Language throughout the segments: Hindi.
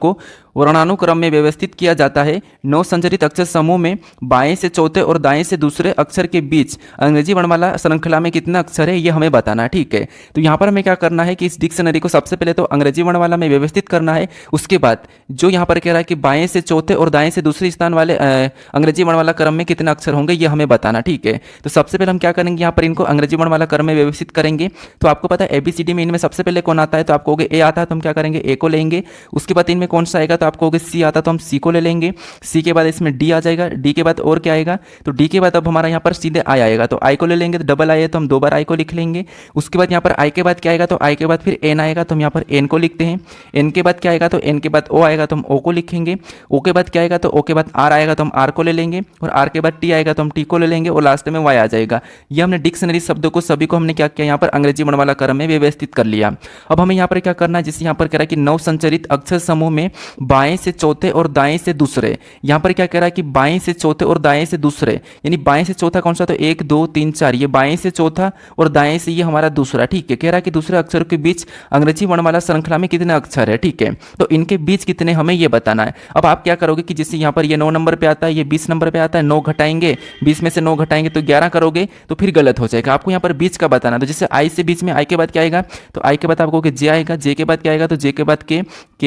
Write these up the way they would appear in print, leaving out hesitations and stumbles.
को वर्णानुक्रम में व्यवस्थित किया जाता है। 9 संचरित अक्षर समूह में बाएं से चौथे और दाएं से दूसरे अक्षर के बीच अंग्रेजी वर्णमाला श्रृंखला में कितना अक्षर है ये हमें बताना है। ठीक है, तो यहाँ पर हमें क्या करना है कि इस डिक्शनरी को सबसे पहले तो अंग्रेजी वर्णमाला में व्यवस्थित करना है। उसके बाद जो यहाँ पर कह रहा है कि बाएं से चौथे और दाएं से दूसरे स्थान वाले अंग्रेजी वर्णमाला क्रम में कितने अक्षर होंगे ये हमें बताना। ठीक है, तो सबसे पहले हम क्या करेंगे, यहाँ पर इनको अंग्रेजी वर्णमाला क्रम में व्यवस्थित करेंगे। तो आपको पता है ABCD में इनमें सबसे पहले कौन आता है, तो आपको ए आता है तो हम क्या करेंगे ए को लेंगे। उसके बाद इनमें कौन सा आएगा, तो आपको सी आता तो हम सी को ले लेंगे। सी के बाद इसमें डी आ जाएगा, डी के बाद और क्या आएगा, तो डी के बाद अब हमारा यहाँ पर सीधे आई आएगा, तो आई को ले लेंगे। तो डबल आई है तो हम 2 बार आई को लिख लेंगे। उसके बाद यहाँ पर आई के बाद क्या आएगा, तो आई के बाद फिर एन आएगा तो हम यहाँ पर एन को लिखते हैं। एन के बाद क्या आएगा, तो एन के बाद ओ आएगा तो हम ओ को लिखेंगे। ओ के बाद क्या आएगा, तो ओ के बाद आर आएगा तो हम आर को ले लेंगे। और आर के बाद टी आएगा तो हम टी को ले लेंगे। और लास्ट में वाई आ जाएगा। ये हमने डिक्शनरी शब्दों को सभी को हमने क्या किया, यहाँ पर अंग्रेजी वर्णमाला क्रम में व्यवस्थित कर लिया। अब हमें यहाँ पर क्या करना है, जिससे यहाँ पर कह रहा है कि 9 संचरित अक्षर समूह में बाएं से चौथे और दाएं से दूसरे, यहाँ पर क्या कह रहा है कि बाएं से चौथे और दाएं से दूसरे, यानी बाएं से चौथा कौन सा, तो 1 2 3 4, ये बाएं से चौथा और दाएं से ये हमारा दूसरा। ठीक है, कह रहा है कि दूसरे अक्षरों के बीच अंग्रेजी वर्णमाला श्रृंखला में कितने अक्षर है। ठीक है, तो इनके बीच कितने हमें ये बताना है। अब आप क्या करोगे कि जैसे यहाँ पर ये 9 नंबर पे आता है, ये 20 नंबर पे आता है, 9 घटाएंगे, 20 में से 9 घटाएंगे तो 11 करोगे तो फिर गलत हो जाएगा। आपको यहाँ पर बीच का बताना, तो जैसे आई से बीच में आई के बाद क्या आएगा, तो आई के बाद आपको जे आएगा, जे के बाद क्या आएगा, तो जे के बाद के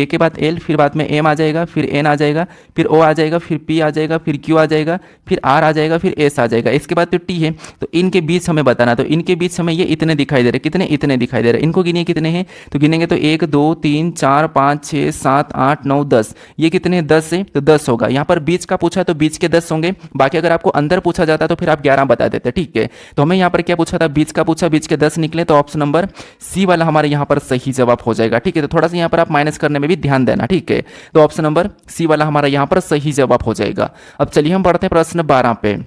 के बाद एल, फिर बाद में एम आ जाएगा, फिर एन आ जाएगा, फिर ओ आ जाएगा, फिर पी आ जाएगा, फिर क्यू आ जाएगा, फिर आर आ जाएगा, फिर एस आ जाएगा। इसके बाद तो टी है, तो इनके बीच हमें बताना। तो इनके बीच हमें ये इतने दिखाई दे रहे, कितने इतने दिखाई दे रहे। इनको गिनिए कितने हैं, तो गिनेंगे तो 1 2 3 4 5 6 7 8 9 10, ये कितने 10 है तो 10 होगा। यहाँ पर बीच का पूछा तो बीच के 10 होंगे। बाकी अगर आपको अंदर पूछा जाता तो फिर आप 11 बता देते। ठीक है, तो हमें यहाँ पर क्या पूछा था, बीच का पूछा, बीच के 10 निकले, तो ऑप्शन नंबर सी वाला हमारे यहाँ पर सही जवाब हो जाएगा। ठीक है, तो थोड़ा सा यहाँ पर आप माइनस करने में भी ध्यान देना। ठीक है, तो ऑप्शन नंबर सी वाला हमारा यहाँ पर सही जवाब हो जाएगा। अब चलिए हम बढ़ते हैं प्रश्न 12 पे।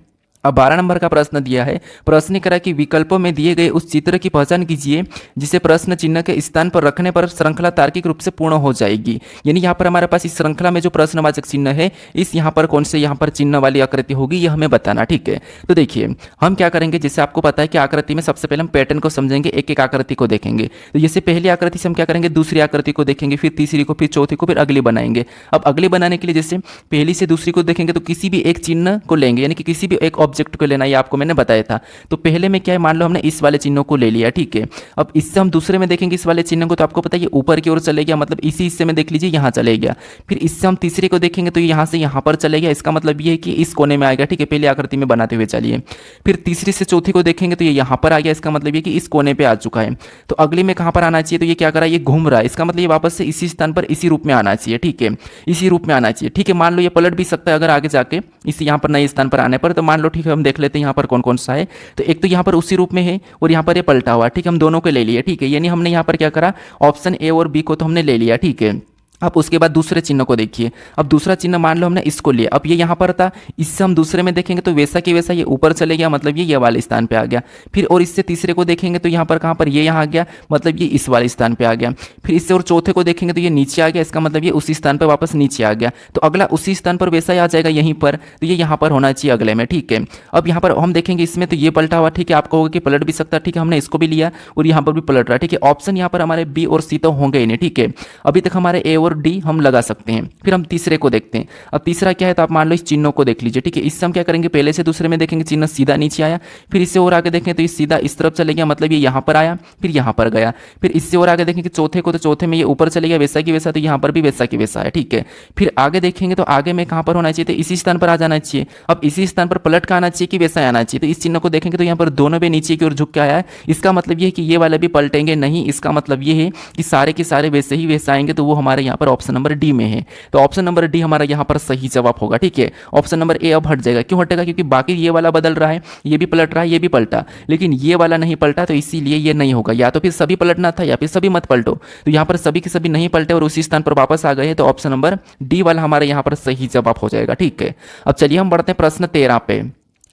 अब 12 नंबर का प्रश्न दिया है। प्रश्न करा कि विकल्पों में दिए गए उस चित्र की पहचान कीजिए जिसे प्रश्न चिन्ह के स्थान पर रखने पर श्रृंखला तार्किक रूप से पूर्ण हो जाएगी। यानी यहाँ पर हमारे पास इस श्रृंखला में जो प्रश्नवाचक चिन्ह है, इस यहाँ पर कौन से यहाँ पर चिन्ह वाली आकृति होगी ये हमें बताना। ठीक है, तो देखिए हम क्या करेंगे, जैसे आपको पता है कि आकृति में सबसे पहले हम पैटर्न को समझेंगे, एक एक आकृति को देखेंगे। तो जैसे पहली आकृति से हम क्या करेंगे, दूसरी आकृति को देखेंगे, फिर तीसरी को, फिर चौथी को, फिर अगली बनाएंगे। अब अगली बनाने के लिए जैसे पहली से दूसरी को देखेंगे तो किसी भी एक चिन्ह को लेंगे, यानी कि किसी भी एक ऑब्जेक्ट को लेना, ये आपको मैंने बताया था। तो पहले में क्या है, मान लो हमने इस वाले चिन्हों को ले लिया। ठीक है, अब इससे हम दूसरे में देखेंगे इस वाले चिन्ह को, तो आपको पता है ये ऊपर की ओर चले गया, मतलब इसी हिस्से में देख लीजिए यहाँ चले गया। फिर इससे हम तीसरे को देखेंगे तो ये यहाँ से यहाँ पर चले गया, इसका मतलब ये है कि इस कोने में आएगा। ठीक है, पहले आकृति में बनाते हुए चलिए। फिर तीसरी से चौथी को देखेंगे तो ये यहाँ पर आ गया, इसका मतलब ये कि इस कोने पे आ चुका है। तो अगली में कहाँ पर आना चाहिए, तो ये क्या कर रहा है, ये घूम रहा है, इसका मतलब ये वापस से इसी स्थान पर इसी रूप में आना चाहिए। ठीक है, इसी रूप में आना चाहिए। ठीक है, मान लो ये पलट भी सकता है अगर आगे जाके इस यहाँ पर नए स्थान पर आने पर। तो मान लो ठीक है, हम देख लेते हैं यहाँ पर कौन कौन सा है। तो एक तो यहाँ पर उसी रूप में है और यहाँ पर ये पलटा हुआ। ठीक है, हम दोनों को ले लिए। ठीक है, यानी हमने यहाँ पर क्या करा, ऑप्शन ए और बी को तो हमने ले लिया। ठीक है, अब उसके बाद दूसरे चिन्ह को देखिए। अब दूसरा चिन्ह मान लो हमने इसको लिया, अब ये यहाँ पर था, इससे हम दूसरे में देखेंगे तो वैसा कि वैसा ये ऊपर चले गया, मतलब ये वाले स्थान पे आ गया। फिर और इससे तीसरे को देखेंगे तो यहाँ पर कहाँ पर, ये यहाँ आ गया, मतलब ये इस वाले स्थान पे आ गया। फिर इससे और चौथे को देखेंगे तो ये नीचे आ गया, इसका मतलब ये उसी स्थान पर वापस नीचे आ गया। तो अगला उसी स्थान पर वैसा ही आ जाएगा यहीं पर, तो ये यहाँ पर होना चाहिए अगले में। ठीक है, अब यहाँ पर हम देखेंगे इसमें तो ये पलटा हुआ। ठीक है, आपको होगा कि पलट भी सकता है। ठीक है, हमने इसको भी लिया और यहाँ पर भी पलट रहा है। ठीक है, ऑप्शन यहाँ पर हमारे बी और सी तो होंगे ही नहीं। ठीक है, अभी तक हमारे ए और डी हम लगा सकते हैं। फिर हम तीसरे को देखते हैं। अब तीसरा क्या है, तो आप मान लो इस चिन्हों को देख लीजिए। ठीक है, इससे हम क्या करेंगे, पहले से दूसरे में देखेंगे चिन्ह सीधा नीचे आया, फिर इससे और आगे देखें तो ये सीधा इस तरफ चले गया, मतलब ये यहाँ पर आया, फिर यहाँ पर गया। फिर इससे और आगे देखेंगे चौथे को, तो चौथे में ये ऊपर चले गया, वैसा की वैसा, तो यहाँ पर भी वैसा की वैसा है। ठीक है, फिर आगे देखेंगे तो आगे में कहाँ पर होना चाहिए, तो इसी स्थान पर आ जाना चाहिए। अब इसी स्थान पर पलट का आना चाहिए कि वैसा आना चाहिए। तो इस चिन्ह को देखेंगे तो यहाँ पर दोनों भी नीचे की ओर झुक के आया है, इसका मतलब ये है कि ये वाले भी पलटेंगे नहीं, इसका मतलब ये है कि सारे के सारे वैसे ही वैसे आएंगे। तो वो हमारे यहाँ पर ऑप्शन नंबर डी में है। तो ऑप्शन नंबर डी हमारा यहाँ पर सही जवाब होगा। ठीक है, ऑप्शन नंबर ए अब हट जाएगा। क्यों हटेगा, क्योंकि बाकी ये वाला बदल रहा है, ये भी पलट रहा है, ये भी पलटा, लेकिन ये वाला नहीं पलटा, तो इसीलिए ये नहीं होगा। या तो फिर सभी पलटना था या फिर सभी मत पलटो। तो यहाँ पर सभी के सभी नहीं पलटे और उसी स्थान पर वापस आ गए, तो ऑप्शन नंबर डी वाला हमारे यहाँ पर सही जवाब हो जाएगा। ठीक है, अब चलिए हम बढ़ते हैं प्रश्न 13 पे।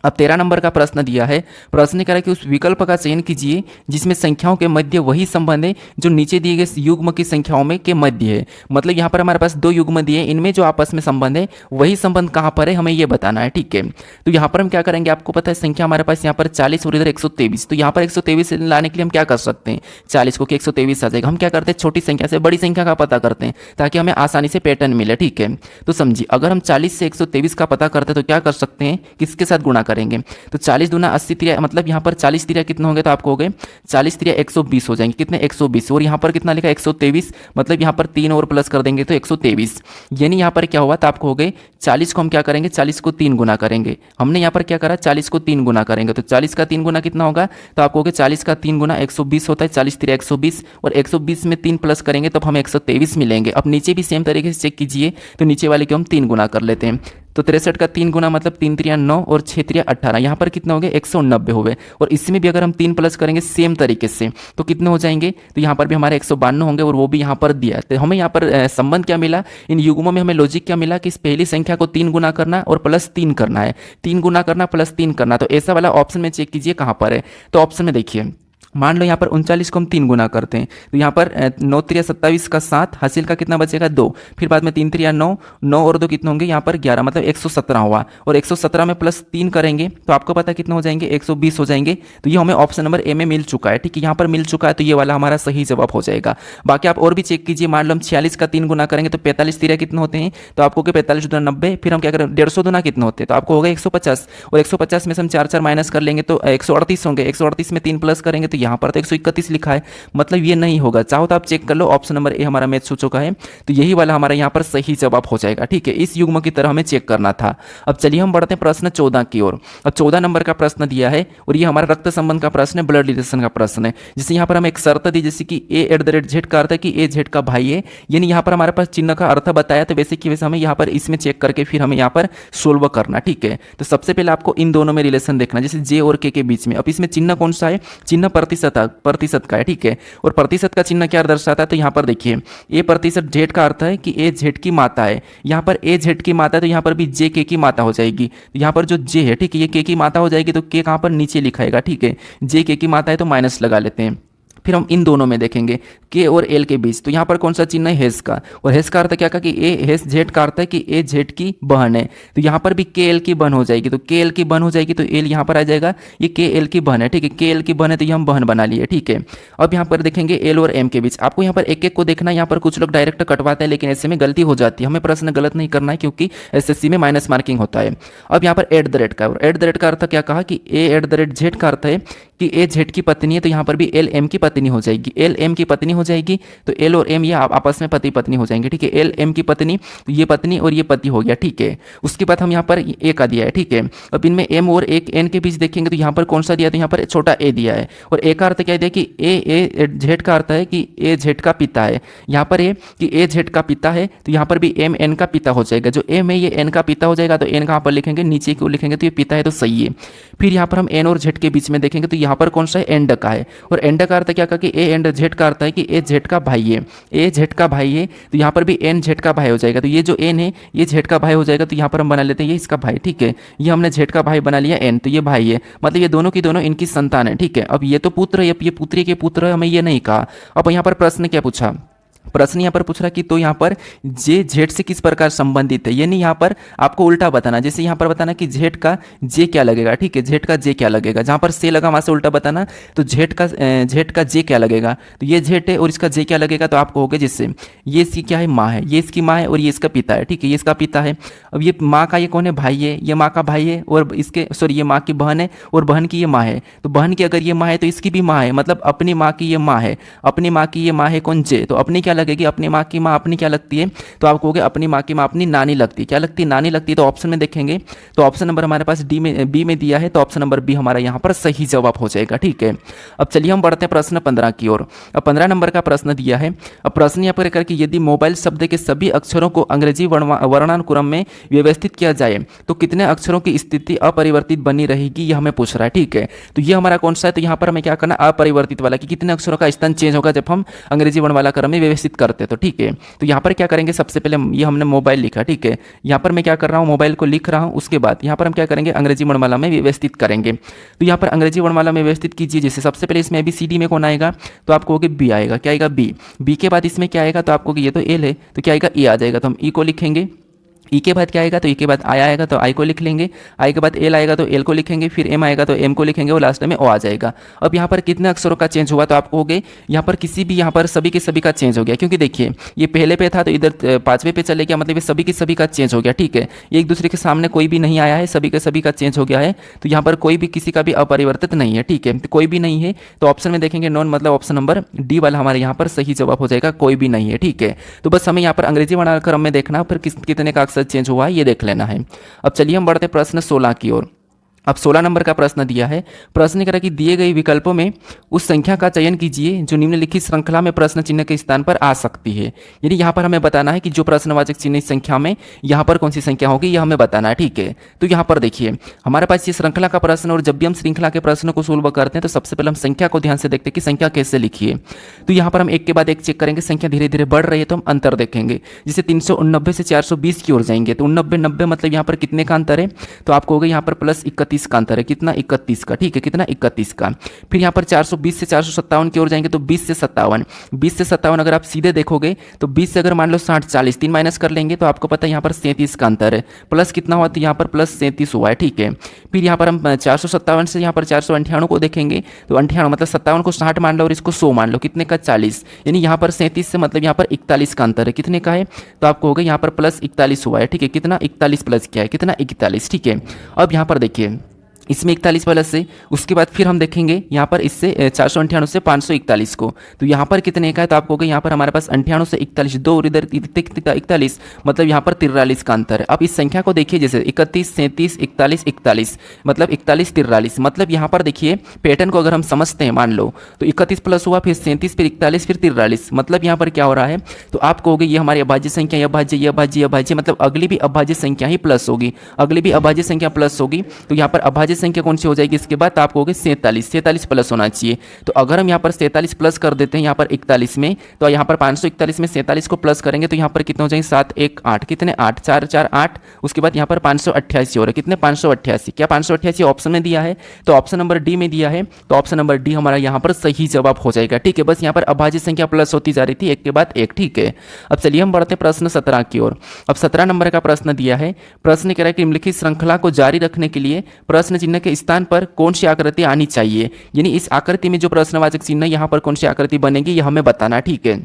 अब 13 नंबर का प्रश्न दिया है। प्रश्न कह रहा है कि उस विकल्प का चयन कीजिए जिसमें संख्याओं के मध्य वही संबंध है जो नीचे दिए गए युग्म की संख्याओं में के मध्य है। मतलब यहाँ पर हमारे पास दो युग्म दिए, इनमें जो आपस में संबंध है वही संबंध कहाँ पर है हमें ये बताना है। ठीक है, तो यहाँ पर हम क्या करेंगे, आपको पता है संख्या हमारे पास यहाँ पर 40 और इधर 123, तो यहाँ पर 123 लाने के लिए हम क्या कर सकते हैं, 40 को कि 123 आ जाएगा। हम क्या करते हैं, छोटी संख्या से बड़ी संख्या का पता करते हैं ताकि हमें आसानी से पैटर्न मिले। ठीक है, तो समझिए अगर हम 40 से 123 का पता करते हैं तो क्या कर सकते हैं, किसके साथ गुणा करेंगे, तो 40 दूना 80 तिरिया, मतलब यहाँ पर 40 तिरिया कितने होंगे, तो आपको हो गए 40 तिरिया 120 हो जाएंगे, कितने 120, और यहाँ पर कितना लिखा 123, मतलब यहाँ पर 3 और प्लस कर देंगे तो 123, यानी यहाँ पर क्या हुआ, तो आपको हो गए 40 को हम क्या करेंगे, 40 को 3 गुना करेंगे। हमने यहाँ पर क्या करा, 40 को 3 गुना करेंगे, तो 40 का 3 गुना कितना होगा, तो आपको हो गया 40 का 3 गुना 120 होता है, 40 तिरिया 120, और 120 में 3 प्लस करेंगे तो हमें 123 मिलेंगे। अब नीचे भी सेम तरीके से चेक कीजिए, तो नीचे वाले को हम 3 गुना कर लेते हैं, तो 63 का 3 गुना मतलब 3 तिरिया 9 और 6 तिरिया 18, यहाँ पर कितना हो गया 190 हो गए। और इसमें भी अगर हम 3 प्लस करेंगे सेम तरीके से तो कितने हो जाएंगे, तो यहाँ पर भी हमारे 192 होंगे, और वो भी यहाँ पर दिया। तो हमें यहाँ पर संबंध क्या मिला, इन युग्मों में हमें लॉजिक क्या मिला कि इस पहली संख्या को 3 गुना करना और प्लस 3 करना है, 3 गुना करना प्लस 3 करना। तो ऐसा वाला ऑप्शन में चेक कीजिए कहाँ पर है, तो ऑप्शन में देखिए, मान लो यहाँ पर 39 को हम 3 गुना करते हैं, तो यहाँ पर 9 तिरिया 27 का 7, हासिल का कितना बचेगा 2, फिर बाद में 3 तिरिया 9, 9 और 2 कितने होंगे यहाँ पर 11, मतलब 117 हुआ, और 117 में प्लस 3 करेंगे तो आपको पता कितने हो जाएंगे 120 हो जाएंगे। तो ये हमें ऑप्शन नंबर ए में मिल चुका है। ठीक है, यहाँ पर मिल चुका है, तो ये वाला हमारा सही जवाब हो जाएगा। बाकी आप और भी चेक कीजिए, मान लो हम 46 का 3 गुना करेंगे तो 45 तिरिया कितने होते हैं, तो आपको 45 दुना 90, फिर हम क्या करें 150 दुना कितने होते हैं, तो आपको होगा 150, और 150 में से हम 4 माइनस कर लेंगे तो 138 होंगे, 138 में 3 प्लस करेंगे तो यहाँ पर तो 131 लिखा है, मतलब ये नहीं होगा। चाहो तो आप चेक कर लो, ऑप्शन नंबर ए हमारा मैच हो चुका है, तो यही वाला हमारा यहाँ पर सही जवाब हो जाएगा। ठीक है, इस युग्म की तरह हमें चेक करना था। अब चलिए हम बढ़ते हैं प्रश्न 14 की ओर। अब 14 नंबर का प्रश्न दिया है, और ये हमारा रक्त संबंध का प्रश्न है, ब्लड रिलेशन का प्रश्न है। जैसे यहाँ पर हम एक शर्त दी, जैसे कि a@z का अर्थ है कि a z का भाई है, यानी यहाँ पर हमारे पास चिन्ह का अर्थ बताया, तो वैसे की वैसे हमें यहाँ पर इसमें चेक करके फिर हमें यहाँ पर सोल्व करना। ठीक है, तो सबसे पहले आपको इन दोनों में रिलेशन देखना, जैसे जे और के बीच में। अब इसमें चिन्ह कौन सा है, चिन्ह प्रतिशत का है। ठीक है, और प्रतिशत का चिन्ह क्या दर्शाता है, तो यहाँ पर देखिए a% जेड का अर्थ है कि ए जेड की माता है, यहाँ पर ए जेड की माता है, तो यहाँ पर भी जे के की माता हो जाएगी। तो यहाँ पर जो जे है, ठीक है, ये के की माता हो जाएगी, तो के कहाँ पर नीचे लिखाएगा। ठीक है, जे के की माता है तो माइनस लगा लेते हैं। फिर हम इन दोनों में देखेंगे के और एल के बीच, तो यहाँ पर कौन सा चिन्ह है, हेस का, और हेस का अर्थ क्या कहा कि ए हेस जेड का अर्थ है कि ए जेड की बहन है, तो यहाँ पर भी के एल की बहन हो जाएगी, तो के एल की बहन हो जाएगी, तो एल यहाँ पर आ जाएगा, ये के एल की बहन है। ठीक है, के एल की बहन है तो ये हम बहन बना लिए। ठीक है, अब यहाँ पर देखेंगे एल और एम के बीच, आपको यहाँ पर एक एक को देखना है। यहाँ पर कुछ लोग डायरेक्ट कटवाते हैं, लेकिन ऐसे में गलती हो जाती है, हमें प्रश्न गलत नहीं करना है क्योंकि एसएससी में माइनस मार्किंग होता है। अब यहाँ पर @ का, और @ का अर्थ क्या कहा कि a@z का अर्थ है कि ए जेड की पत्नी है, तो यहाँ पर भी एल एम की पत्नी हो जाएगी, एल एम की पत्नी हो जाएगी, तो एल और एम ये आपस में पति पत्नी हो जाएंगे। ठीक है, एल एम की पत्नी, तो ये पत्नी और ये पति हो गया। ठीक है, उसके बाद हम यहाँ पर ए का दिया है। ठीक है, अब इनमें एम और एक एन के बीच देखेंगे तो यहाँ पर कौन सा दिया, तो यहाँ पर छोटा ए दिया है, और ए का अर्थ क्या दिया कि ए जेड का अर्थ है कि ए जेड का पिता है, यहाँ पर ए कि ए जेड का पिता है, तो यहाँ पर भी एम एन का पिता हो जाएगा, जो एम है ये एन का पिता हो जाएगा, तो एन कहाँ पर लिखेंगे, नीचे क्यों लिखेंगे, तो ये पिता है तो सही है। फिर यहाँ पर हम एन और जेड के बीच में देखेंगे तो यहाँ पर कौन सा है, एंड का है, और एंड का अर्थ क्या कहा कि ए एंड जेड का अर्थ है कि ए जेड का भाई है, ए जेड का भाई है, तो यहाँ पर भी एन जेड का भाई हो जाएगा, तो ये जो एन है ये जेड का भाई हो जाएगा, तो यहाँ पर हम बना लेते हैं ये इसका भाई। ठीक है, ये हमने जेड का भाई बना लिया एन, तो ये भाई है, मतलब ये दोनों की दोनों इनकी संतान है। ठीक है, अब ये तो पुत्र है, ये पुत्री के पुत्र है, हमें ये नहीं कहा। अब यहाँ पर प्रश्न क्या पूछा, प्रश्न यहाँ पर पूछ रहा कि तो यहाँ पर जे जेड से किस प्रकार संबंधित है, यानी यहाँ पर आपको उल्टा बताना, जैसे यहाँ पर बताना कि जेड का जे क्या लगेगा। ठीक है, जेड का जे क्या लगेगा, जहाँ पर से लगा वहाँ से उल्टा बताना, तो जेड का जे क्या लगेगा, तो ये जेड है और इसका जे क्या लगेगा, तो आपको हो गया जिससे ये इसकी क्या है, माँ है, ये इसकी माँ है और ये इसका पिता है। ठीक है, ये इसका पिता है। अब ये माँ का ये कौन है, भाई है, ये माँ का भाई है, और इसके सॉरी ये माँ की बहन है और बहन की ये माँ है, तो बहन की अगर ये माँ है तो इसकी भी माँ है, मतलब अपनी माँ की ये माँ है, अपनी माँ की ये माँ है कौन, जे, तो अपनी क्या लगेगी, अपनी माँ की माँ अपनी क्या लगती है, तो आप कहोगे अपनी माँ की माँ अपनी नानी लगती है, क्या लगती है, नानी लगती है। तो ऑप्शन में देखेंगे तो ऑप्शन नंबर हमारे पास बी में दिया है, तो ऑप्शन नंबर बी हमारा यहाँ पर सही जवाब हो जाएगा। ठीक है, अब चलिए हम बढ़ते हैं प्रश्न 15 की ओर। अब 15 नंबर का प्रश्न दिया है। अब प्रश्न यहाँ पर करके यदि मोबाइल शब्द के सभी अक्षरों को अंग्रेजी वर्णानुक्रम में व्यवस्थित किया जाए तो कितने अक्षरों की स्थिति अपरिवर्तित बनी रहेगी, यह हमें पूछ रहा है। ठीक है, तो ये हमारा कौन सा है, तो यहाँ पर हमें क्या करना, अपरिवर्तित वाला, कि कितने अक्षरों का स्थान चेंज होगा जब हम अंग्रेजी वर्णमाला क्रम में व्यवस्थित व्यवस्थित करते तो ठीक है। तो यहाँ पर क्या करेंगे, सबसे पहले ये हमने मोबाइल लिखा, ठीक है। यहाँ पर मैं क्या कर रहा हूँ, मोबाइल को लिख रहा हूँ। उसके बाद यहाँ पर हम क्या करेंगे, अंग्रेजी वर्णमाला में व्यवस्थित करेंगे। तो यहाँ पर अंग्रेजी वर्णमाला में व्यवस्थित कीजिए। जैसे सबसे पहले इसमें ABCD में कौन आएगा, तो आप कहोगे बी आएगा। क्या आएगा, बी। बी के बाद इसमें क्या आएगा, तो आपको ये तो एल है, तो क्या आएगा, ई आ जाएगा। तो हम ई को लिखेंगे। ई के बाद क्या आएगा, तो ई के बाद आई आएगा, तो आई को लिख लेंगे। आई के बाद एल आएगा, तो एल को लिखेंगे। फिर एम आएगा, तो एम को लिखेंगे, और लास्ट में ओ आ जाएगा। अब यहाँ पर कितने अक्षरों का चेंज हुआ, तो आप कहोगे यहाँ पर किसी भी, यहाँ पर सभी के सभी का चेंज हो गया। क्योंकि देखिए ये पहले पे था, तो इधर पाँचवें पे चले गया, मतलब ये सभी के सभी का चेंज हो गया, ठीक है। एक दूसरे के सामने कोई भी नहीं आया है, सभी के सभी का चेंज हो गया है। तो यहाँ पर कोई भी किसी का भी अपरिवर्तित नहीं है, ठीक है। तो कोई भी नहीं है, तो ऑप्शन में देखेंगे नॉन, मतलब ऑप्शन नंबर डी वाला हमारे यहाँ पर सही जवाब हो जाएगा, कोई भी नहीं है, ठीक है। तो बस हमें यहाँ पर अंग्रेजी वर्णक्रम में देखना, फिर कितने का अक्षर चेंज हुआ है ये देख लेना है। अब चलिए हम बढ़ते प्रश्न 16 की ओर। अब 16 नंबर का प्रश्न दिया है। प्रश्न कह रहा है कि दिए गए विकल्पों में उस संख्या का चयन कीजिए जो निम्नलिखित श्रृंखला में प्रश्न चिन्ह के स्थान पर आ सकती है। यानी यहाँ पर हमें बताना है कि जो प्रश्नवाचक चिन्ह इस संख्या में यहाँ पर कौन सी संख्या होगी, यह हमें बताना है, ठीक है। तो यहाँ पर देखिए हमारे पास ये श्रृंखला का प्रश्न, और जब भी हम श्रृंखला के प्रश्नों को सोल्व करते हैं तो सबसे पहले हम संख्या को ध्यान से देखते हैं कि संख्या कैसे लिखिए। तो यहाँ पर हम एक के बाद एक चेक करेंगे, संख्या धीरे धीरे बढ़ रही है तो हम अंतर देखेंगे। जैसे 389 से 420 की ओर जाएंगे, तो 89 मतलब यहाँ पर कितने का अंतर है, तो आपको होगा यहाँ पर +31 का अंतर है। कितना, 31 का, ठीक है। कितना, 31 का। फिर यहाँ पर 420 से 457 की ओर जाएंगे, तो 20 से 57, 20 से 57 अगर आप सीधे देखोगे तो 20 से अगर मान लो 60 40 3 माइनस कर लेंगे तो आपको पता है यहाँ पर 37 का अंतर है। प्लस कितना हुआ, तो यहाँ पर +37 हुआ है, ठीक है। फिर यहाँ पर हम 457 से यहाँ पर 498 को देखेंगे, तो 98 मतलब 57 को 60 मान लो और इसको 100 मान लो, कितने का, 40। यानी यहाँ पर 37 से मतलब यहाँ पर 41 का अंतर है। कितने का है, तो आपको होगा यहाँ पर +41 हुआ है, ठीक है। कितना, 41 प्लस क्या है, कितना, 41, ठीक है। अब यहाँ पर देखिए इसमें 41 प्लस से, उसके बाद फिर हम देखेंगे यहाँ पर इससे 498 से 541 को, तो यहाँ पर कितने का है, तो आपको होगा यहाँ पर हमारे पास 98 से 41 दो, और इधर 41 मतलब यहाँ पर 43 का अंतर है। अब इस संख्या को देखिए, जैसे 31 37 41 41 मतलब 41 43, मतलब यहाँ पर देखिए पैटर्न को अगर हम समझते हैं, मान लो तो 31 प्लस हुआ, फिर 37 फिर 41 फिर 43, मतलब यहाँ पर क्या हो रहा है, तो आपको होगी ये हमारी अभाज्य संख्या, यह अभाज्य यह अभाज्य यह अभाज्य, मतलब अगली भी अभाज्य संख्या ही प्लस होगी, अगली भी अभाज्य संख्या प्लस होगी। तो यहाँ पर अभाज्य संख्या कौन सी हो जाएगी, इसके बाद आपको होगी 47 प्लस होना चाहिए। तो अगर हम यहाँ पर 47 प्लस कर देते हैं यहाँ पर 41 में, तो यहाँ पर 541 में 47 को प्लस करेंगे तो यहाँ पर कितने हो जाएंगे, 7 1 8, कितने 8 4 4 8, उसके बाद यहाँ पर 588 हो रहा है, कितने 588। क्या 588 ऑप्शन में दिया है, तो ऑप्शन नंबर डी में दिया है, तो ऑप्शन नंबर डी हमारा यहाँ पर सही जवाब हो जाएगा, ठीक है। बस यहाँ पर अभाज्य संख्या प्लस होती जा रही थी एक के बाद एक, ठीक है। अब चलिए हम बढ़ते प्रश्न 17 की ओर। अब 17 नंबर का प्रश्न दिया है। प्रश्न कह रहा है कि निम्नलिखित श्रृंखला को जारी रखने के लिए प्रश्न चिन्ह के स्थान पर कौन सी आकृति आनी चाहिए, यानी इस आकृति में जो प्रश्नवाचक चिन्ह यहाँ पर कौन सी आकृति बनेगी यह हमें बताना, ठीक है।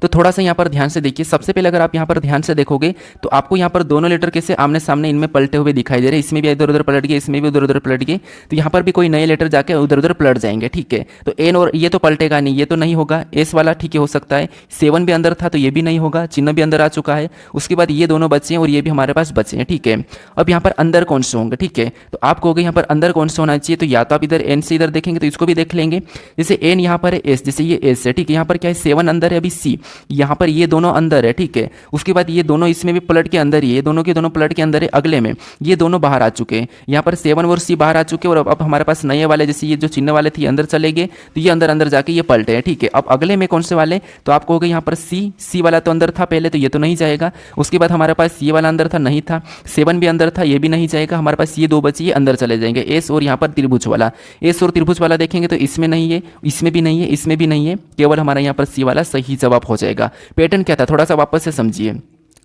तो थोड़ा सा यहाँ पर ध्यान से देखिए। सबसे पहले अगर आप यहाँ पर ध्यान से देखोगे तो आपको यहाँ पर दोनों लेटर कैसे आमने सामने इनमें पलटे हुए दिखाई दे रहे हैं, इसमें भी इधर उधर पलट गए, इसमें भी उधर उधर पलट गए, तो यहाँ पर भी कोई नए लेटर जाके उधर उधर पलट जाएंगे, ठीक है। तो एन और ये तो पलटेगा नहीं, ये तो नहीं होगा, एस वाला ठीक है हो सकता है, 7 भी अंदर था तो ये भी नहीं होगा, चिन्ह भी अंदर आ चुका है। उसके बाद ये दोनों बचे हैं और ये भी हमारे पास बचे हैं, ठीक है। अब यहाँ पर अंदर कौन से होंगे, ठीक है। तो आप कहोगे यहाँ पर अंदर कौन सा होना चाहिए, तो या तो आप इधर एन से इधर देखेंगे तो इसको भी देख लेंगे, जैसे एन यहाँ पर है, एस जैसे ये एस है, ठीक है। यहाँ पर क्या है 7 अंदर है, अभी सी यहाँ पर ये दोनों अंदर है, ठीक है। उसके बाद ये दोनों इसमें भी पलट के अंदर ही है, दोनों के दोनों पलट के अंदर है, अगले में ये दोनों बाहर आ चुके हैं, यहाँ पर 7 और सी बाहर आ चुके हैं। और अब हमारे पास नए वाले जैसे ये जो चिन्ह वाले थे अंदर चले गए, तो ये अंदर अंदर जाके ये पलटे हैं, ठीक है। अब अगले में कौन से वाले, तो आपको होगा यहाँ पर सी वाला तो अंदर था पहले, तो ये तो नहीं जाएगा। उसके बाद हमारे पास ये वाला अंदर था, नहीं था, 7 भी अंदर था, ये भी नहीं जाएगा। हमारे पास ये दो बचे, ये अंदर चले जाएंगे, एस और यहाँ पर त्रिभुज वाला, एस और त्रिभुज वाला देखेंगे तो इसमें नहीं है, इसमें भी नहीं है, इसमें भी नहीं है, केवल हमारा यहाँ पर सी वाला सही जवाब हो जाएगा। पैटर्न क्या था थोड़ा सा वापस से समझिए।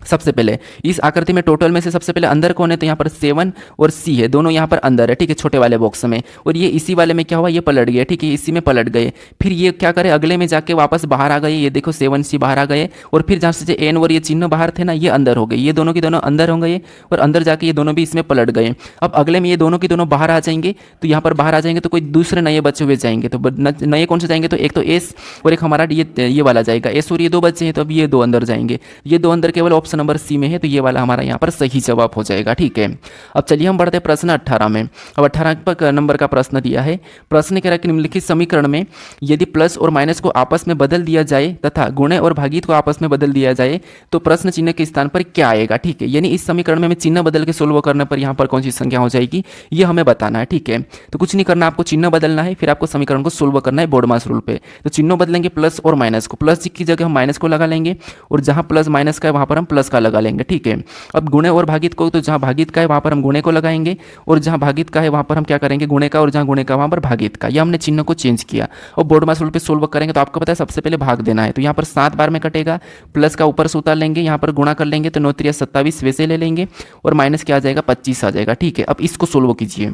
सबसे पहले इस आकृति में टोटल में से सबसे पहले अंदर कौन है, तो यहाँ पर 7 और सी है, दोनों यहाँ पर अंदर है, ठीक है, छोटे वाले बॉक्स में। और ये इसी वाले में क्या हुआ, ये पलट गए, ठीक है, इसी में पलट गए। फिर ये क्या करे, अगले में जाके वापस बाहर आ गए, ये देखो 7 सी बाहर आ गए। और फिर जहाँ से एन और ये चिन्ह बाहर थे ना, ये अंदर हो गए, ये दोनों के दोनों अंदर हो गए और अंदर जाके ये दोनों भी इसमें पलट गए। अब अगले में ये दोनों के दोनों बाहर आ जाएंगे, तो यहाँ पर बाहर आ जाएंगे तो कोई दूसरे नए बच्चे हुए जाएंगे। तो नए कौन से जाएंगे, तो एक तो एस और एक हमारा ये वाला जाएगा, एस और ये दो बच्चे हैं, तो अब ये दो अंदर जाएंगे, ये दो अंदर केवल ऑप्शन ऑप्शन नंबर सी में है, तो ये वाला हमारा यहाँ पर सही जवाब हो जाएगा। ठीक है, अब चलिए हम बढ़ते प्रश्न 18 में। अब 18 नंबर का प्रश्न दिया है। प्रश्न कह रहा है कि निम्नलिखित समीकरण में यदि प्लस और माइनस को आपस में बदल दिया जाए तथा गुणे और भागित को आपस में बदल दिया जाए तो प्रश्न चिन्ह के स्थान पर क्या आएगा। ठीक है, यानी इस समीकरण में हमें चिन्ह बदल के सोल्व करने पर यहाँ पर कौन सी संख्या हो जाएगी ये हमें बताना है। ठीक है, तो कुछ नहीं करना, आपको चिन्ह बदलना है, फिर आपको समीकरण को सोल्व करना है बोर्ड मास रूल पे। तो चिन्हों बदलेंगे प्लस और माइनस को, प्लस की जगह हम माइनस को लगा लेंगे और जहाँ प्लस माइनस का है वहाँ पर हम प्लस का लगा लेंगे। ठीक है, अब गुणे और भागित को, तो जहाँ भागित का है वहाँ पर हम गुणे को लगाएंगे और जहाँ भागित का है वहाँ पर हम क्या करेंगे गुणे का, और जहाँ गुणे का वहाँ पर भागित का। ये हमने चिन्ह को चेंज किया और बोर्ड मास रूल पे सोल्व करेंगे तो आपको पता है सबसे पहले भाग देना है। तो यहाँ पर 7 बार में कटेगा, प्लस का ऊपर से उतार लेंगे, यहाँ पर गुणा कर लेंगे तो 9 3 27 वैसे ले लेंगे और माइनस क्या आ जाएगा 25 आ जाएगा। ठीक है, अब इसको सोल्व कीजिए।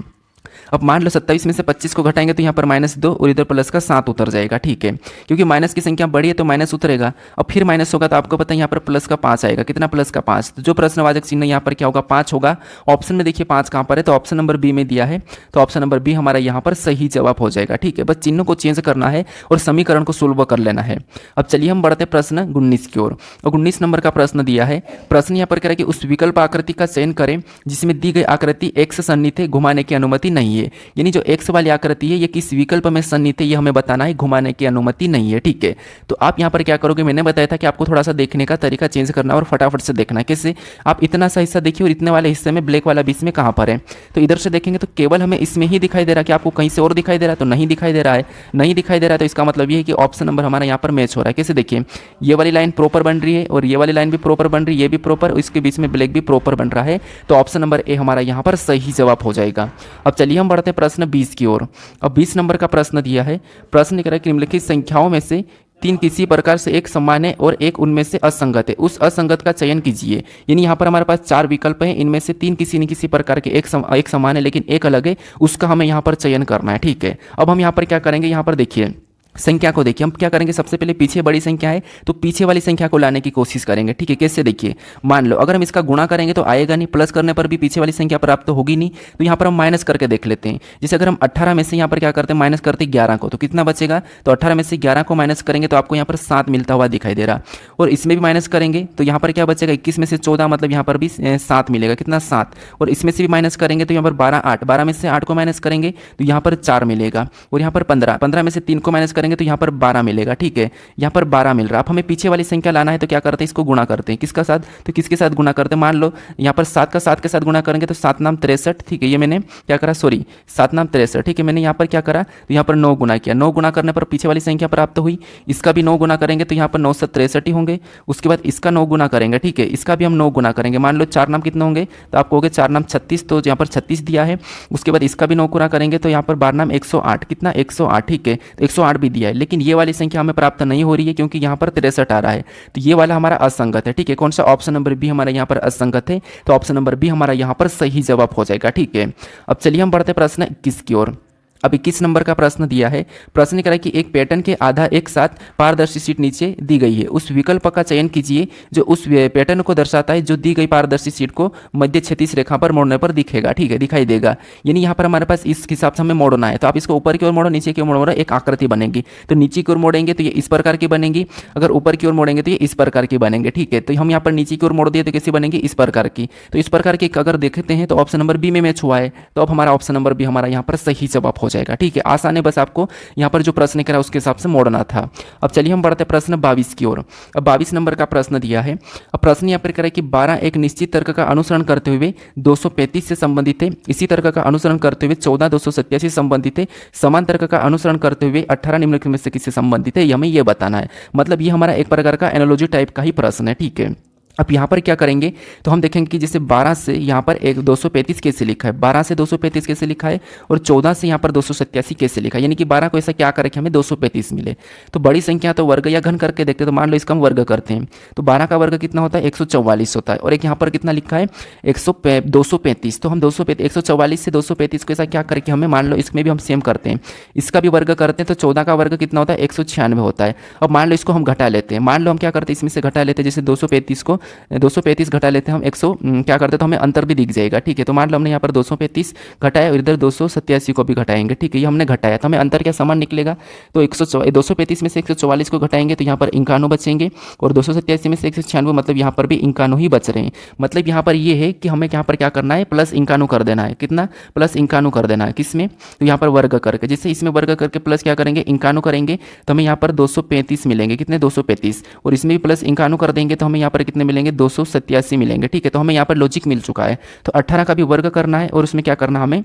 अब मान लो 27 में से 25 को घटाएंगे तो यहाँ पर -2 और इधर प्लस का 7 उतर जाएगा। ठीक है, क्योंकि माइनस की संख्या बड़ी है तो माइनस उतरेगा। अब फिर माइनस होगा तो आपको पता है यहाँ पर प्लस का 5 आएगा। कितना प्लस का 5, तो जो प्रश्नवाचक चिन्ह यहाँ पर क्या होगा 5 होगा। ऑप्शन में देखिए 5 कहाँ पर है, तो ऑप्शन नंबर बी में दिया है, तो ऑप्शन नंबर बी हमारा यहाँ पर सही जवाब हो जाएगा। ठीक है, बस चिन्ह को चेंज करना है और समीकरण को सोल्व कर लेना है। अब चलिए हम बढ़ते प्रश्न 19 की ओर। और 19 नंबर का प्रश्न दिया है। प्रश्न यहाँ पर कह रहा है कि उस विकल्प आकृति का चयन करें जिसमें दी गई आकृति एक्स सन्निहित है, घुमाने की अनुमति नहीं है। यानी जो एक्स वाली आकृति है ये किस विकल्प में सन्निहित है ये हमें बताना है, घुमाने की अनुमति नहीं है। ठीक है, तो आप यहाँ पर क्या करोगे, मैंने बताया था कि आपको थोड़ा सा देखने का तरीका चेंज करना और फटाफट से देखना है। कैसे, आप इतना सा हिस्सा देखिए और इतने वाले हिस्से में ब्लैक वाला बीच में कहाँ पर है, तो इधर से देखेंगे तो केवल हमें इसमें ही दिखाई दे रहा है। कि आपको कहीं से और दिखाई दे रहा है, तो नहीं दिखाई दे रहा है, नहीं दिखाई दे रहा है, तो इसका मतलब ये है कि ऑप्शन नंबर हमारा यहाँ पर मैच हो रहा है। कैसे देखिए, ये वाली लाइन प्रॉपर बन रही है और ये वाली लाइन भी प्रॉपर बन रही है, ये भी प्रॉपर, इसके बीच में ब्लैक भी प्रॉपर बन रहा है, तो ऑप्शन नंबर ए हमारा यहाँ पर सही जवाब हो जाएगा। अब चलिए हम बढ़ते हैं प्रश्न 20 की ओर। अब 20 नंबर का प्रश्न दिया है। प्रश्न कह रहा है कि निम्नलिखित संख्याओं में से 3 किसी प्रकार से एक समान है और एक उनमें से असंगत है, उस असंगत का चयन कीजिए। यानी यहाँ पर हमारे पास 4 विकल्प हैं, इनमें से 3 किसी न किसी प्रकार के एक समान है लेकिन एक अलग है, उसका हमें यहाँ पर चयन करना है। ठीक है, अब हम यहाँ पर क्या करेंगे, यहाँ पर देखिए संख्या को देखिए, हम क्या करेंगे, सबसे पहले पीछे बड़ी संख्या है तो पीछे वाली संख्या को लाने की कोशिश करेंगे। ठीक है, कैसे देखिए, मान लो अगर हम इसका गुणा करेंगे तो आएगा नहीं, प्लस करने पर भी पीछे वाली संख्या प्राप्त तो होगी नहीं, तो यहाँ पर हम माइनस करके देख लेते हैं। जैसे अगर हम 18 में से यहाँ पर क्या करते हैं, माइनस करते 11 को, तो कितना बचेगा, तो 18 में से 11 को माइनस करेंगे तो आपको यहाँ पर 7 मिलता हुआ दिखाई दे रहा, और इसमें भी माइनस करेंगे तो यहाँ पर क्या बचेगा, 21 में से 14 मतलब यहाँ पर भी 7 मिलेगा, कितना 7, और इसमें से भी माइनस करेंगे तो यहाँ पर 12 8, 12 में से 8 को माइनस करेंगे तो यहाँ पर 4 मिलेगा, और यहाँ पर 15, 15 में से 3 को माइनस करेंगे तो यहाँ पर 12 मिलेगा। ठीक है, यहाँ पर 12 मिल रहा है। अब हमें पीछे वाली संख्या लाना है तो क्या करते हैं, इसको गुणा करते हैं, किसका साथ, तो किसके साथ गुणा करते हैं, मान लो यहाँ पर 7 का 7 के साथ गुणा करेंगे तो 7 नाम 63। ठीक है, ये मैंने क्या करा, सॉरी 7 नाम 63। ठीक है, मैंने यहाँ पर क्या करा, तो यहाँ पर 9 गुना किया, 9 गुना करने पर पीछे वाली संख्या प्राप्त हुई, इसका भी 9 गुना करेंगे तो यहाँ पर 9 से 63 ही होंगे, उसके बाद इसका 9 गुना करेंगे। ठीक है, इसका भी हम 9 गुना करेंगे, मान लो 4 नाम कितने होंगे, तो आपको हो गए 4 नाम 36, तो यहाँ पर 36 दिया है, उसके बाद इसका भी 9 गुना करेंगे तो यहाँ पर 12 नाम 108, कितना 108। ठीक है, तो 108 भी दिया है, लेकिन ये वाली संख्या हमें प्राप्त नहीं हो रही है क्योंकि यहाँ पर 63 आ रहा है, तो ये वाला हमारा असंगत है। ठीक है, कौन सा, ऑप्शन नंबर बी हमारा यहाँ पर असंगत है, तो ऑप्शन नंबर बी हमारा यहाँ पर सही जवाब हो जाएगा। ठीक है, अब चलिए हम बढ़ते प्रश्न 21 की ओर। अब 21 नंबर का प्रश्न दिया है। प्रश्न कह रहा है कि एक पैटर्न के आधा एक साथ पारदर्शी शीट नीचे दी गई है, उस विकल्प का चयन कीजिए जो उस पैटर्न को दर्शाता है जो दी गई पारदर्शी शीट को मध्य क्षैतिज रेखा पर मोड़ने पर दिखेगा। ठीक है, दिखाई देगा, यानी यहाँ पर हमारे पास इस हिसाब से हमें मोड़ना है, तो आप इसको ऊपर की ओर मोड़ो, नीचे की ओर मोड़ो, एक आकृति बनेगी। तो नीचे की ओर मोड़ेंगे तो ये इस प्रकार की बनेगी, अगर ऊपर की ओर मोड़ेंगे तो ये इस प्रकार की बनेंगे। ठीक है, तो हम यहाँ पर नीचे की ओर मोड़ दिए तो कैसी बनेंगी, इस प्रकार की। तो इस प्रकार की अगर देखते हैं तो ऑप्शन नंबर बी में मैच हुआ है, तो अब हमारा ऑप्शन नंबर बी हमारा यहाँ पर सही जवाब हो जाएगा। ठीक है, आसान है, बस आपको यहाँ पर जो प्रश्न करा उसके हिसाब से मोड़ना था। अब चलिए हम बढ़ते प्रश्न 22 की ओर। अब 22 नंबर का प्रश्न दिया है। अब प्रश्न यहाँ पर कह रहा है कि 12 एक निश्चित तर्क का अनुसरण करते हुए 235 से संबंधित है, इसी तर्क का अनुसरण करते हुए 14 287 से संबंधित है, समान तर्क का अनुसरण करते हुए 18 निम्नलिखित में से किससे संबंधित है, हमें यह बताना है। मतलब ये हमारा एक प्रकार का एनालॉजी टाइप का ही प्रश्न है। ठीक है, अब यहाँ पर क्या करेंगे तो हम देखेंगे कि जैसे 12 से यहाँ पर एक 235 कैसे लिखा है, 12 से 235 कैसे लिखा है, और 14 से यहाँ पर 287 कैसे लिखा है, यानी कि 12 को ऐसा क्या करे कि हमें 235 मिले। तो बड़ी संख्या तो वर्ग या घन करके देखते हैं, तो मान लो इसका हम वर्ग करते हैं तो 12 का वर्ग कितना होता है 144 होता है, और एक यहाँ पर कितना लिखा है 235, तो हम 144 से 235 को ऐसा क्या करके हमें मान लो इसमें भी हम सेम करते हैं, इसका भी वर्ग करते हैं, तो 14 का वर्ग कितना होता है 196 होता है। अब मान लो इसको हम घटा लेते हैं, मान लो हम क्या करते हैं इसमें से घटा लेते हैं, जैसे 235 को 235 घटा लेते हैं हम 100 क्या करते हैं तो हमें अंतर भी दिख जाएगा, ठीक है। तो मान लो हमने यहाँ पर 235 घटाया और इधर 287 को भी घटाएंगे, ठीक है। ये हमने घटाया तो हमें अंतर क्या समान निकलेगा, तो 235 में से 144 को घटाएंगे तो यहाँ पर 51 बचेंगे और 287 में से 196 मतलब यहाँ पर भी 51 ही बच रहे हैं। मतलब यहाँ पर ये है कि हमें यहाँ पर क्या करना है, प्लस 51 कर देना है। कितना, प्लस 51 कर देना है किसमें, तो यहाँ पर वर्ग करके, जैसे इसमें वर्ग करके प्लस क्या करेंगे 51 करेंगे तो हमें यहाँ पर 235 मिलेंगे। कितने, 235, और इसमें भी प्लस 51 कर देंगे तो हमें यहाँ पर कितने मिलेंगे, 287 मिलेंगे, ठीक है। तो हमें यहाँ पर लॉजिक मिल चुका है। तो 18 का भी वर्ग करना है और उसमें क्या करना है, हमें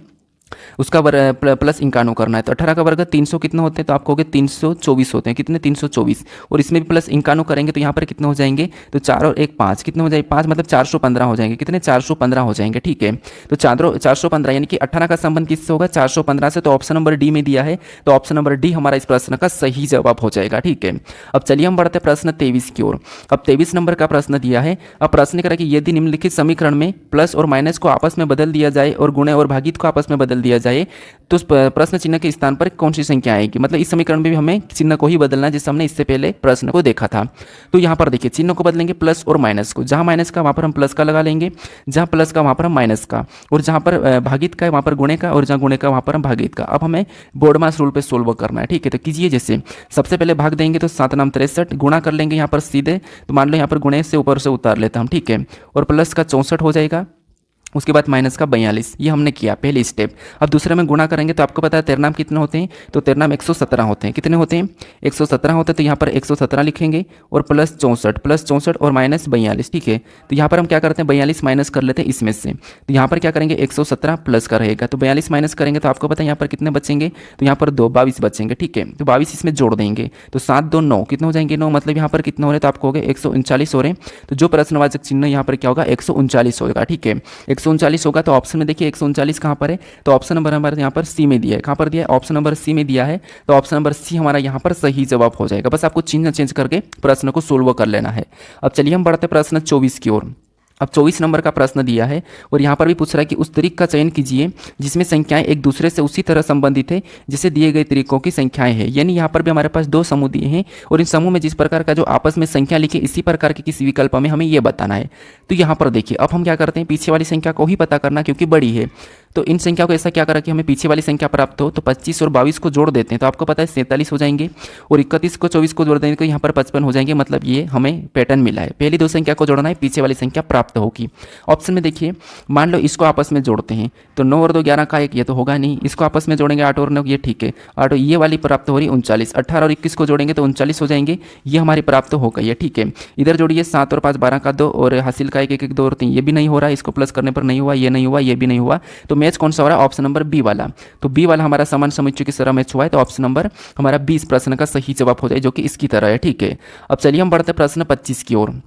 उसका प्लस 51 करना है। तो 18 का वर्ग 300 कितने होते हैं, तो आपको 324 होते हैं। कितने, 324, और इसमें भी प्लस 51 करेंगे तो यहाँ पर कितने हो जाएंगे, तो 4 और 1 5, कितने हो जाएंगे, 5 मतलब 415 हो जाएंगे। कितने, 415 हो जाएंगे, ठीक है। तो 415 यानी कि 18 का संबंध किससे होगा, 415 से। तो ऑप्शन नंबर डी में दिया है, तो ऑप्शन नंबर डी हमारा इस प्रश्न का सही जवाब हो जाएगा, ठीक है। अब चलिए हम बढ़ते प्रश्न 23 की ओर। अब 23 नंबर का प्रश्न दिया है। अब प्रश्न करें कि यदि निम्नलिखित समीकरण में प्लस और माइनस को आपस में बदल दिया जाए और गुणे और भागित को आपस में बदल दिया जाए तो प्रश्न चिन्ह के स्थान पर कौन सी संख्या आएगी। मतलब इस समीकरण में भी हमें चिन्ह को ही बदलना है, जिससे हमने इससे पहले प्रश्न को देखा था। तो यहाँ पर देखिए चिन्ह को बदलेंगे प्लस और माइनस को, जहाँ माइनस का वहाँ पर हम प्लस का लगा लेंगे, जहाँ प्लस का वहाँ पर हम माइनस का, और जहाँ पर भागित का है वहाँ पर गुणे का, और जहाँ गुणे का वहाँ पर हम भागित का। अब हमें बोर्ड मास रूल पे सोल्व करना है, ठीक है। तो कीजिए, जैसे सबसे पहले भाग देंगे तो 7 नाम 63, गुणा कर लेंगे यहाँ पर सीधे, तो मान लो यहाँ पर गुणे से ऊपर से उतार लेते हम, ठीक है, और प्लस का 64 हो जाएगा, उसके बाद माइनस का 42। ये हमने किया पहली स्टेप। अब दूसरे में गुणा करेंगे तो आपको पता है तेरनाम कितने होते हैं, तो तेरनाम 117 होते हैं। कितने होते हैं, 117 होते हैं। तो यहाँ पर 117 लिखेंगे और प्लस 64 और माइनस 42, ठीक है। तो यहाँ पर हम क्या करते हैं, 42 माइनस कर लेते हैं इसमें से। तो यहाँ पर क्या करेंगे, 117 प्लस का रहेगा, तो 42 माइनस करेंगे तो आपको पता है यहाँ पर कितने बचेंगे, तो यहाँ पर 22 बचेंगे, ठीक है। तो 22 इसमें जोड़ देंगे तो 7 2 9, कितने हो जाएंगे, 9, मतलब यहाँ पर कितने हो रहे हैं, तो आपको हो गए 139 हो रहे हैं। तो जो प्रश्नवाचक चिन्ह यहाँ पर क्या होगा, 139 होगा, ठीक है। 139 होगा। तो ऑप्शन में देखिए 139 कहाँ पर है, तो ऑप्शन नंबर हमारे यहाँ पर सी में दिया है। कहाँ पर दिया है, ऑप्शन नंबर सी में दिया है। तो ऑप्शन नंबर सी हमारा यहाँ पर सही जवाब हो जाएगा। बस आपको चिन्ह चेंज करके प्रश्न को सोल्व कर लेना है। अब चलिए हम बढ़ते प्रश्न 24 की ओर। अब 24 नंबर का प्रश्न दिया है और यहाँ पर भी पूछ रहा है कि उस तरीक का चयन कीजिए जिसमें संख्याएं एक दूसरे से उसी तरह संबंधित है जैसे दिए गए तरीकों की संख्याएं हैं। यानी यहाँ पर भी हमारे पास 2 समूह दिए हैं और इन समूह में जिस प्रकार का जो आपस में संख्या लिखे इसी प्रकार के किसी विकल्प में हमें ये बताना है। तो यहाँ पर देखिए अब हम क्या करते हैं, पीछे वाली संख्या को ही पता करना क्योंकि बड़ी है। तो इन संख्या को ऐसा क्या करा कि हमें पीछे वाली संख्या प्राप्त हो, तो 25 और 22 को जोड़ देते हैं तो आपको पता है 47 हो जाएंगे, और 31 को 24 को जोड़ देंगे तो यहाँ पर 55 हो जाएंगे। मतलब ये हमें पैटर्न मिला है, पहली 2 संख्या को जोड़ना है, पीछे वाली संख्या प्राप्त होगी। ऑप्शन में देखिए मान लो इसको आपस में जोड़ते हैं तो 9 और 2 11 का 1, ये तो होगा नहीं। इसको आपस में जोड़ेंगे 8 और 9, ये ठीक है, 8 ये वाली प्राप्त हो रही 39। 18 और 21 को जोड़ेंगे तो 39 हो जाएंगे, ये हमारी प्राप्त हो गई है, ठीक है। इधर जोड़िए 7 और 5 12 का 2 और हासिल का 1 1 2 और 3, ये भी नहीं हो रहा, इसको प्लस करने पर नहीं हुआ, ये नहीं हुआ, ये भी नहीं हुआ। तो मैच कौन सा हो रहा है, ऑप्शन नंबर बी वाला। तो बी वाला हमारा समान समुच्चय की तरह मैच हुआ है, तो ऑप्शन नंबर हमारा 20 प्रश्न का सही जवाब हो जाए जो कि इसकी तरह है, ठीक है। अब चलिए हम बढ़ते प्रश्न 25 की ओर।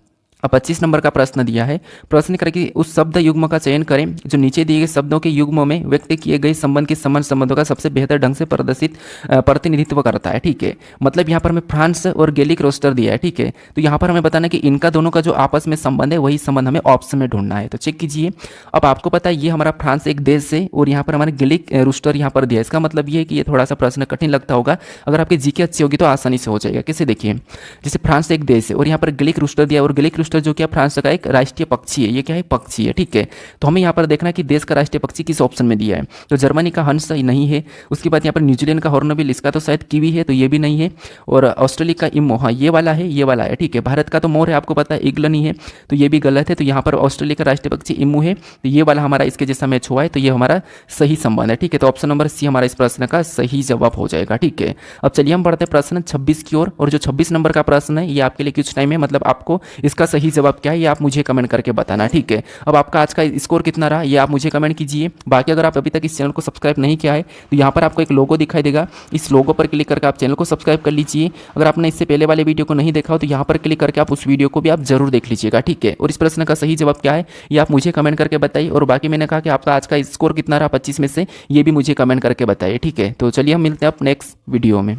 अब 25 नंबर का प्रश्न दिया है। प्रश्न करें कि उस शब्द युग्म का चयन करें जो नीचे दिए गए शब्दों के युग्मों में व्यक्त किए गए संबंध के समान संबंधों का सबसे बेहतर ढंग से प्रतिनिधित्व करता है, ठीक है। मतलब यहाँ पर हमें फ्रांस और गैलिक रोस्टर दिया है, ठीक है। तो यहाँ पर हमें बताना कि इनका दोनों का जो आपस में संबंध है वही संबंध हमें ऑप्शन में ढूंढना है। तो चेक कीजिए। अब आपको पता है ये हमारा फ्रांस एक देश है और यहाँ पर हमारे गैलिक रोस्टर यहाँ पर दिया है। इसका मतलब ये है कि ये थोड़ा सा प्रश्न कठिन लगता होगा, अगर आपकी जीके अच्छी होगी तो आसानी से हो जाएगा। कैसे, देखिए जैसे फ्रांस एक देश है और यहाँ पर गैलिक रोस्टर दिया, और गैलिक रोस्टर जो क्या फ्रांस का एक राष्ट्रीय पक्षी है, ये क्या है, पक्षी है, ठीक है। तो हमें यहाँ पर देखना है कि देश का राष्ट्रीय पक्षी किस ऑप्शन में दिया है। तो जर्मनी का हंस नहीं है, उसके बाद यहाँ पर न्यूजीलैंड का हॉर्नबिल, इसका तो शायद कीवी है, तो ये भी नहीं है। और ऑस्ट्रेलिया का इमो, हाँ ये वाला है, ये वाला है, ठीक है। भारत का तो मोर है, आपको पता है, ईगल नहीं है, तो ये भी गलत है। तो यहाँ पर ऑस्ट्रेलिया का राष्ट्रीय पक्षी इमू है, तो ये वाला हमारा इसके जैसा मैच हुआ है, तो ये हमारा सही संबंध है, ठीक है। तो ऑप्शन नंबर सी हमारा इस प्रश्न का सही जवाब हो जाएगा, ठीक है। अब चलिए हम बढ़ते प्रश्न 26 की ओर। और जो 26 नंबर का प्रश्न है ये आपके लिए कुछ टाइम है, मतलब आपको इसका सही जवाब क्या है ये आप मुझे कमेंट करके बताना, ठीक है। अब आपका आज का स्कोर कितना रहा ये आप मुझे कमेंट कीजिए। बाकी अगर आप अभी तक इस चैनल को सब्सक्राइब नहीं किया है तो यहाँ पर आपको एक लोगो दिखाई देगा, इस लोगो पर क्लिक करके आप चैनल को सब्सक्राइब कर लीजिए। अगर आपने इससे पहले वाले वीडियो को नहीं देखा हो तो यहाँ पर क्लिक करके आप उस वीडियो को भी आप जरूर देख लीजिएगा, ठीक है। और इस प्रश्न का सही जवाब क्या है ये आप मुझे कमेंट करके बताइए। और बाकी मैंने कहा कि आपका आज का स्कोर कितना रहा 25 में से, ये भी मुझे कमेंट करके बताइए, ठीक है। तो चलिए हम मिलते हैं अब नेक्स्ट वीडियो में।